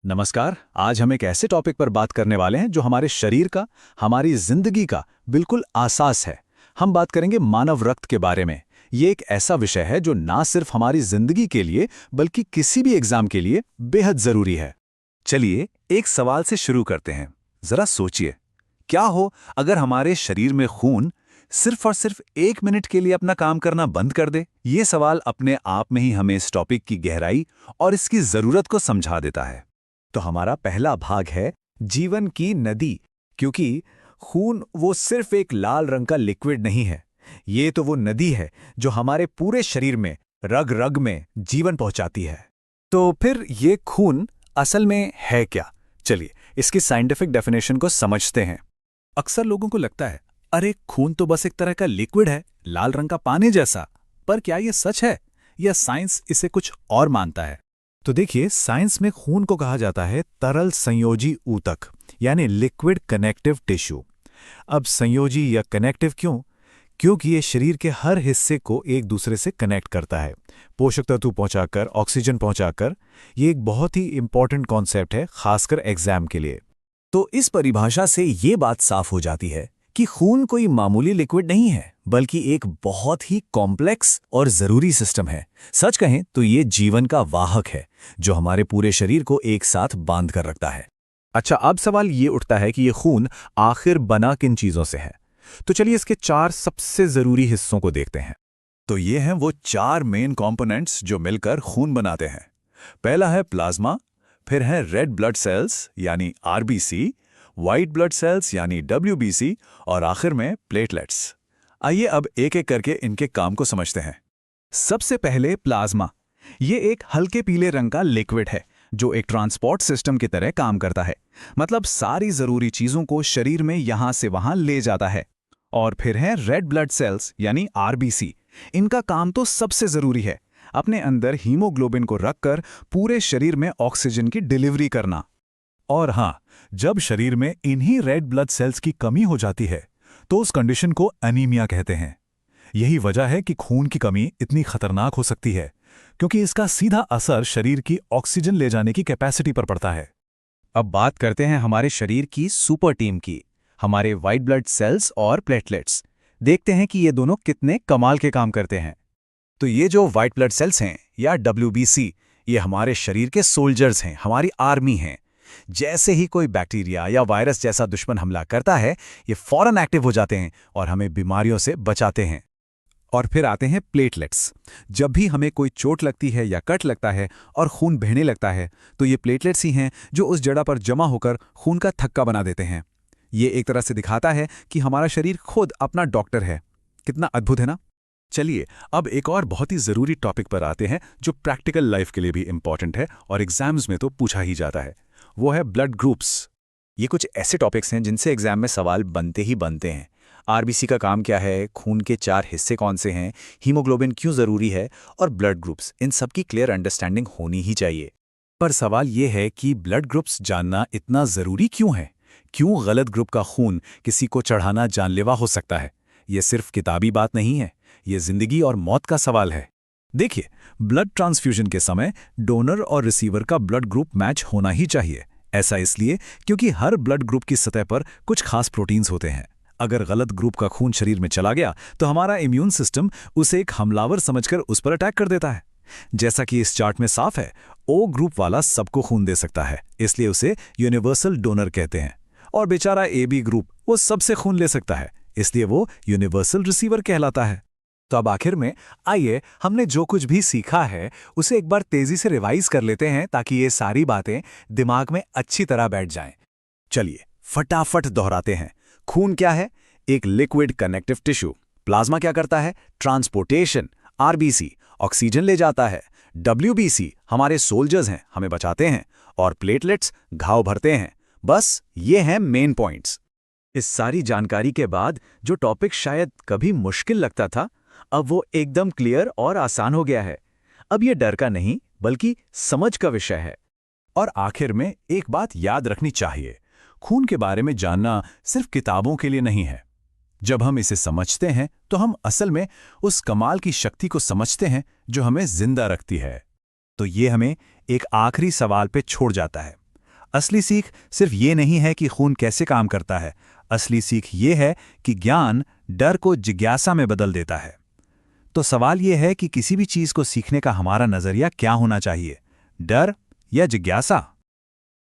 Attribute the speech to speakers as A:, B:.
A: नमस्कार। आज हम एक ऐसे टॉपिक पर बात करने वाले हैं जो हमारे शरीर का, हमारी जिंदगी का बिल्कुल आसास है। हम बात करेंगे मानव रक्त के बारे में। ये एक ऐसा विषय है जो ना सिर्फ हमारी जिंदगी के लिए बल्कि किसी भी एग्जाम के लिए बेहद जरूरी है।
B: चलिए एक सवाल से शुरू करते हैं। जरा सोचिए, क्या हो अगर हमारे शरीर में खून सिर्फ और सिर्फ 1 मिनट के लिए अपना काम करना बंद कर दे? ये सवाल अपने आप में ही हमें इस टॉपिक की गहराई और इसकी जरूरत को समझा देता है।
A: तो हमारा पहला भाग है जीवन की नदी, क्योंकि खून वो सिर्फ एक लाल रंग का लिक्विड नहीं है। ये तो वो नदी है जो हमारे पूरे शरीर में, रग रग में जीवन पहुंचाती है। तो फिर ये खून असल में है क्या? चलिए इसकी साइंटिफिक डेफिनेशन को समझते हैं। अक्सर लोगों को लगता है, अरे खून तो बस एक तरह का लिक्विड है, लाल रंग का पानी जैसा। पर क्या ये सच है या साइंस इसे कुछ और मानता है? तो देखिए, साइंस में खून को कहा जाता है तरल संयोजी ऊतक, यानी लिक्विड कनेक्टिव टिश्यू। अब संयोजी या कनेक्टिव क्यों? क्योंकि ये शरीर के हर हिस्से को एक दूसरे से कनेक्ट करता है, पोषक तत्व पहुंचाकर, ऑक्सीजन पहुंचाकर। ये एक बहुत ही इंपॉर्टेंट कॉन्सेप्ट है, खासकर एग्जाम के लिए। तो इस परिभाषा से ये बात साफ हो जाती है कि खून कोई मामूली लिक्विड नहीं है, बल्कि एक बहुत ही कॉम्प्लेक्स और जरूरी सिस्टम है। सच कहें तो ये जीवन का वाहक है जो हमारे पूरे शरीर को एक साथ बांध कर रखता है। अच्छा, अब सवाल ये उठता है कि ये खून आखिर बना किन चीजों से है? तो चलिए इसके 4 सबसे जरूरी हिस्सों को देखते हैं।
B: तो ये हैं वो 4 मेन कंपोनेंट्स जो मिलकर खून बनाते हैं। पहला है प्लाज्मा, फिर है रेड ब्लड सेल्स यानी आरबीसी, व्हाइट ब्लड सेल्स यानी डब्ल्यूबीसी और आखिर में प्लेटलेट्स। आइए अब एक एक करके इनके काम को समझते हैं।
A: सबसे पहले प्लाज्मा। ये एक हल्के पीले रंग का लिक्विड है जो एक ट्रांसपोर्ट सिस्टम की तरह काम करता है। मतलब सारी जरूरी चीजों को शरीर में यहां से वहां ले जाता है। और फिर है रेड ब्लड सेल्स यानी आरबीसी। इनका काम तो सबसे जरूरी है, अपने अंदर हीमोग्लोबिन को रखकर पूरे शरीर में ऑक्सीजन की डिलीवरी करना।
B: और हाँ, जब शरीर में इन्हीं रेड ब्लड सेल्स की कमी हो जाती है तो उस कंडीशन को एनीमिया कहते हैं। यही वजह है कि खून की कमी इतनी खतरनाक हो सकती है, क्योंकि इसका सीधा असर शरीर की ऑक्सीजन ले जाने की कैपेसिटी पर पड़ता है।
A: अब बात करते हैं हमारे शरीर की सुपर टीम की, हमारे व्हाइट ब्लड सेल्स और प्लेटलेट्स। देखते हैं कि ये दोनों कितने कमाल के काम करते हैं। तो ये जो व्हाइट ब्लड सेल्स हैं या डब्ल्यूबीसी, ये हमारे शरीर के सोल्जर्स हैं, हमारी आर्मी हैं। जैसे ही कोई बैक्टीरिया या वायरस जैसा दुश्मन हमला करता है, ये फौरन एक्टिव हो जाते हैं और हमें बीमारियों से बचाते हैं। और फिर आते हैं प्लेटलेट्स। जब भी हमें कोई चोट लगती है या कट लगता है और खून बहने लगता है, तो ये प्लेटलेट्स ही हैं जो उस जगह पर जमा होकर खून का थक्का बना देते हैं। ये एक तरह से दिखाता है कि हमारा शरीर खुद अपना डॉक्टर है। कितना अद्भुत है ना?
B: चलिए अब एक और बहुत ही जरूरी टॉपिक पर आते हैं जो प्रैक्टिकल लाइफ के लिए भी इंपॉर्टेंट है और एग्जाम्स में तो पूछा ही जाता है। वो है ब्लड ग्रुप्स।
A: ये कुछ ऐसे टॉपिक्स हैं जिनसे एग्जाम में सवाल बनते ही बनते हैं। आरबीसी का काम क्या है, खून के 4 हिस्से कौन से हैं, हीमोग्लोबिन क्यों जरूरी है और ब्लड ग्रुप्स, इन सब की क्लियर अंडरस्टैंडिंग होनी ही चाहिए।
B: पर सवाल ये है कि ब्लड ग्रुप्स जानना इतना जरूरी क्यों है? क्यों गलत ग्रुप का खून किसी को चढ़ाना जानलेवा हो सकता है? ये सिर्फ किताबी बात नहीं है, ये जिंदगी और मौत का सवाल है। देखिए, ब्लड ट्रांसफ्यूजन के समय डोनर और रिसीवर का ब्लड ग्रुप मैच होना ही चाहिए। ऐसा इसलिए क्योंकि हर ब्लड ग्रुप की सतह पर कुछ खास प्रोटीन्स होते हैं। अगर गलत ग्रुप का खून शरीर में चला गया तो हमारा इम्यून सिस्टम उसे एक हमलावर समझकर उस पर अटैक कर देता है। जैसा कि इस चार्ट में साफ है, ओ ग्रुप वाला सबको खून दे सकता है, इसलिए उसे यूनिवर्सल डोनर कहते हैं। और बेचारा ए बी ग्रुप, वो सबसे खून ले सकता है, इसलिए वो यूनिवर्सल रिसीवर कहलाता है। तो अब आखिर में आइए हमने जो कुछ भी सीखा है उसे एक बार तेजी से रिवाइज कर लेते हैं, ताकि ये सारी बातें दिमाग में अच्छी तरह बैठ जाएं। चलिए फटाफट दोहराते हैं। खून क्या है? एक लिक्विड कनेक्टिव टिश्यू। प्लाज्मा क्या करता है? ट्रांसपोर्टेशन। आरबीसी ऑक्सीजन ले जाता है। डब्ल्यूबीसी हमारे सोल्जर्स हैं, हमें बचाते हैं। और प्लेटलेट्स घाव भरते हैं। बस ये हैं मेन पॉइंट्स। इस सारी जानकारी के बाद जो टॉपिक शायद कभी मुश्किल लगता था, अब वो एकदम क्लियर और आसान हो गया है। अब ये डर का नहीं बल्कि समझ का विषय है। और आखिर में एक बात याद रखनी चाहिए, खून के बारे में जानना सिर्फ किताबों के लिए नहीं है। जब हम इसे समझते हैं तो हम असल में उस कमाल की शक्ति को समझते हैं जो हमें जिंदा रखती है। तो ये हमें एक आखिरी सवाल पे छोड़ जाता है। असली सीख सिर्फ ये नहीं है कि खून कैसे काम करता है, असली सीख ये है कि ज्ञान डर को जिज्ञासा में बदल देता है। तो सवाल ये है कि किसी भी चीज़ को सीखने का हमारा नज़रिया क्या होना चाहिए, डर या जिज्ञासा?